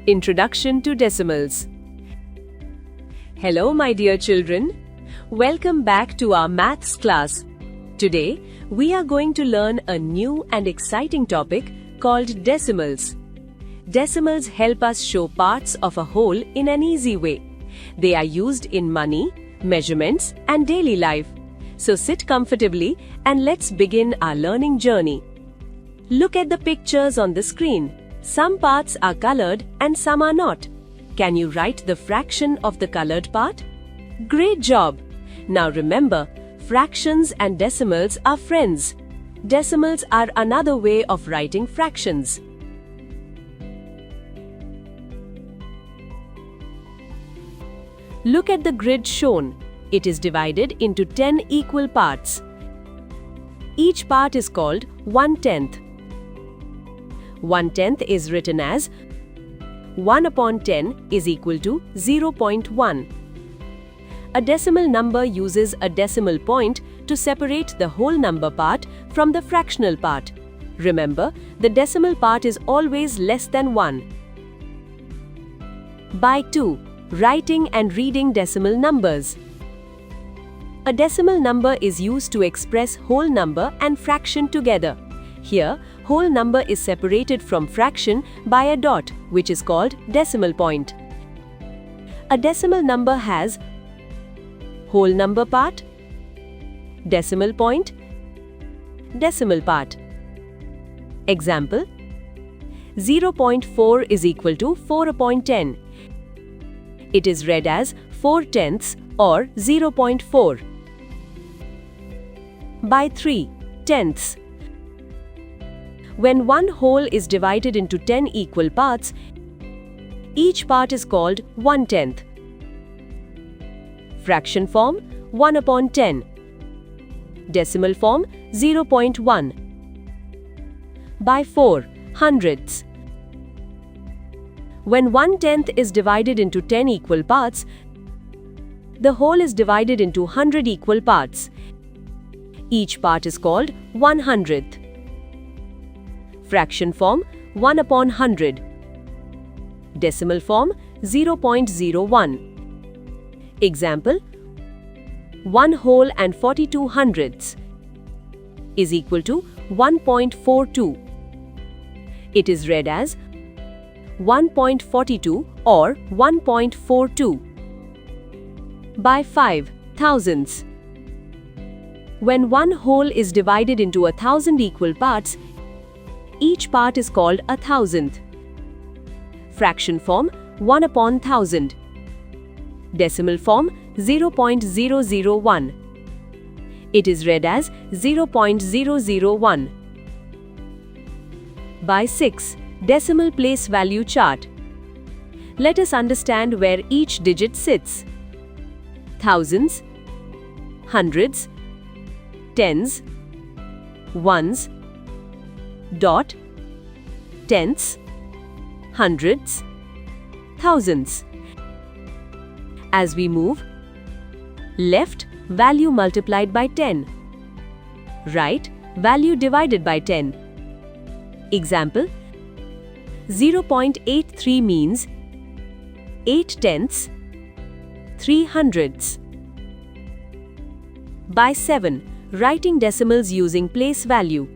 Introduction to Decimals. Hello, my dear children. Welcome back to our maths class. Today, we are going to learn a new and exciting topic called decimals. Decimals help us show parts of a whole in an easy way. They are used in money, measurements, and daily life. So sit comfortably and let's begin our learning journey. Look at the pictures on the screen. Some parts are colored and some are not. Can you write the fraction of the colored part? Great job! Now remember, fractions and decimals are friends. Decimals are another way of writing fractions. Look at the grid shown. It is divided into 10 equal parts. Each part is called 1/10. 1/10 is written as 1/10 is equal to 0.1. A decimal number uses a decimal point to separate the whole number part from the fractional part. Remember, the decimal part is always less than 1. By 2. Writing and reading decimal numbers. A decimal number is used to express whole number and fraction together. Here, whole number is separated from fraction by a dot, which is called decimal point. A decimal number has whole number part, decimal point, decimal part. Example: 0.4 is equal to 4/10. It is read as 4/10 or 0.4. By 3. Tenths. When one whole is divided into 10 equal parts, each part is called 1/10. Fraction form 1/10. Decimal form 0.1. By 4. Hundredths. When 1/10 is divided into 10 equal parts, the whole is divided into 100 equal parts. Each part is called 1/100th. Fraction form 1/100. Decimal form 0.01. Example: 1 whole and 42 hundredths is equal to 1.42. It is read as 1.42 or 1.42. By 5. Thousandths. When one whole is divided into 1,000 equal parts, each part is called a thousandth. Fraction form 1/1000. Decimal form 0.001. It is read as 0.001. By 6. Decimal place value chart. Let us understand where each digit sits. Thousands, hundreds, tens, ones, dot, tenths, hundredths, thousandths. As we move, left, value multiplied by 10. Right, value divided by 10. Example: 0.83 means 8/10, 3 hundredths. By 7. Writing decimals using place value.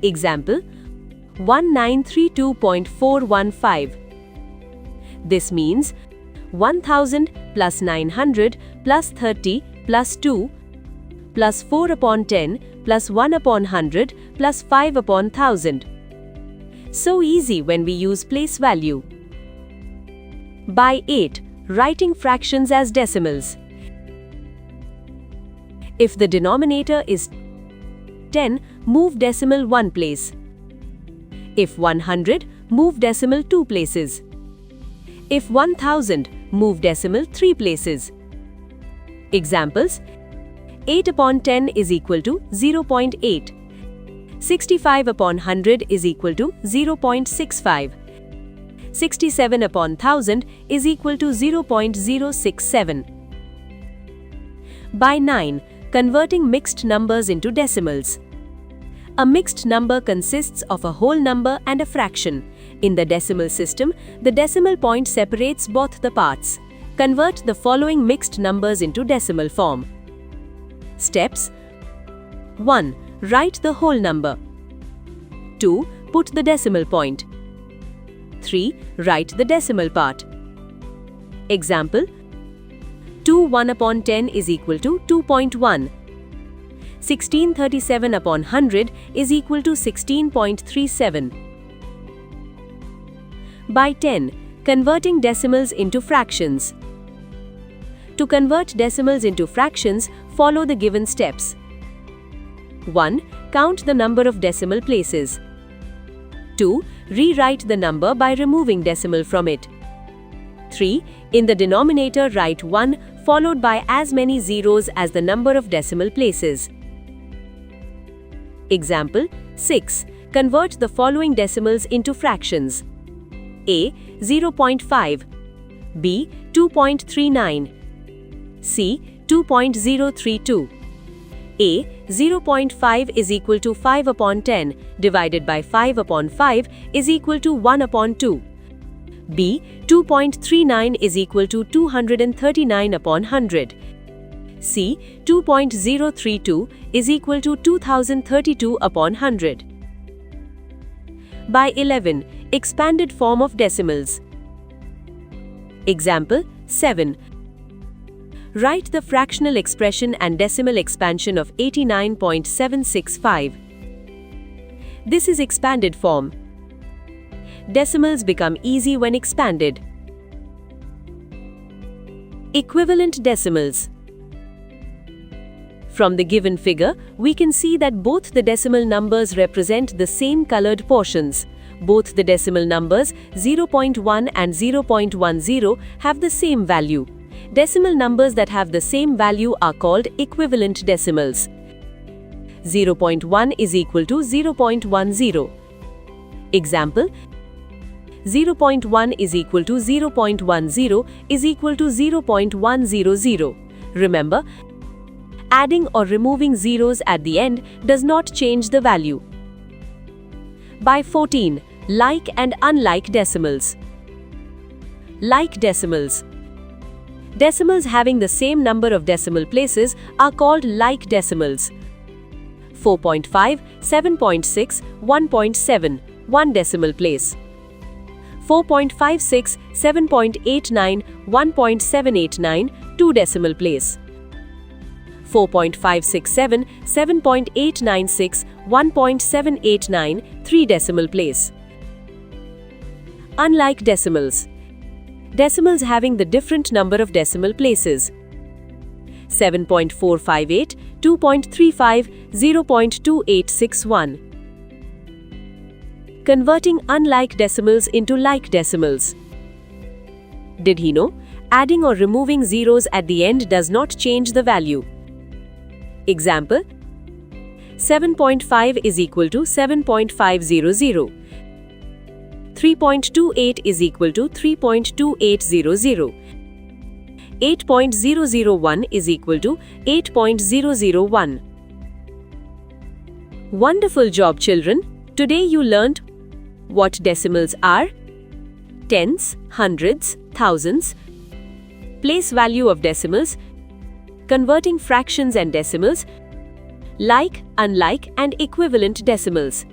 Example: 1932.415. This means 1000 plus 900 plus 30 plus 2 plus 4/10 plus 1/100 plus 5/1000. So easy when we use place value. By 8. Writing fractions as decimals. If the denominator is 10, move decimal 1 place. If 100, move decimal 2 places. If 1000, move decimal 3 places. Examples: 8/10 is equal to 0.8. 65/100 is equal to 0.65. 67/1000 is equal to 0.067. By 9. Converting mixed numbers into decimals. A mixed number consists of a whole number and a fraction. In the decimal system, the decimal point separates both the parts. Convert the following mixed numbers into decimal form. Steps: 1. Write the whole number. 2. Put the decimal point. 3. Write the decimal part. Example: 2 1 upon 10 is equal to 2.1. 1637 upon 100 is equal to 16.37. By 10, converting decimals into fractions. To convert decimals into fractions, follow the given steps. 1. Count the number of decimal places. 2. Rewrite the number by removing decimal from it. 3. In the denominator, write 1 followed by as many zeros as the number of decimal places. Example: 6. Convert the following decimals into fractions. A. 0.5, B. 2.39, C. 2.032. A. 0.5 is equal to 5 upon 10 divided by 5 upon 5 is equal to 1 upon 2. B. 2.39 is equal to 239 upon 100. C. 2.032 is equal to 2032 upon 100. By 11, expanded form of decimals. Example: 7. Write the fractional expression and decimal expansion of 89.765. This is expanded form. Decimals become easy when expanded. Equivalent decimals. From the given figure, we can see that both the decimal numbers represent the same colored portions. Both the decimal numbers 0.1 and 0.10 have the same value. Decimal numbers that have the same value are called equivalent decimals. 0.1 is equal to 0.10. Example: 0.1 is equal to 0.10 is equal to 0.100. Remember, adding or removing zeros at the end does not change the value. By 14, like and unlike decimals. Like decimals. Decimals having the same number of decimal places are called like decimals. 4.5, 7.6, 1.7, 1 decimal place. 4.56, 7.89, 1.789, 2 decimal place. 4.567, 7.896, 1.789, 3 decimal place. Unlike decimals. Decimals having the different number of decimal places. 7.458, 2.35, 0.2861. Converting unlike decimals into like decimals. Did he know? Adding or removing zeros at the end does not change the value. Example: 7.5 is equal to 7.500. 3.28 is equal to 3.2800. 8.001 is equal to 8.001. Wonderful job, children! Today you learned what decimals are, tens, hundreds, thousands, place value of decimals, converting fractions and decimals, like, unlike, and equivalent decimals.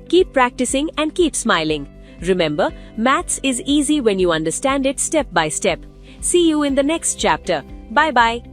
Keep practicing and keep smiling. Remember, maths is easy when you understand it step by step. See you in the next chapter. Bye-bye.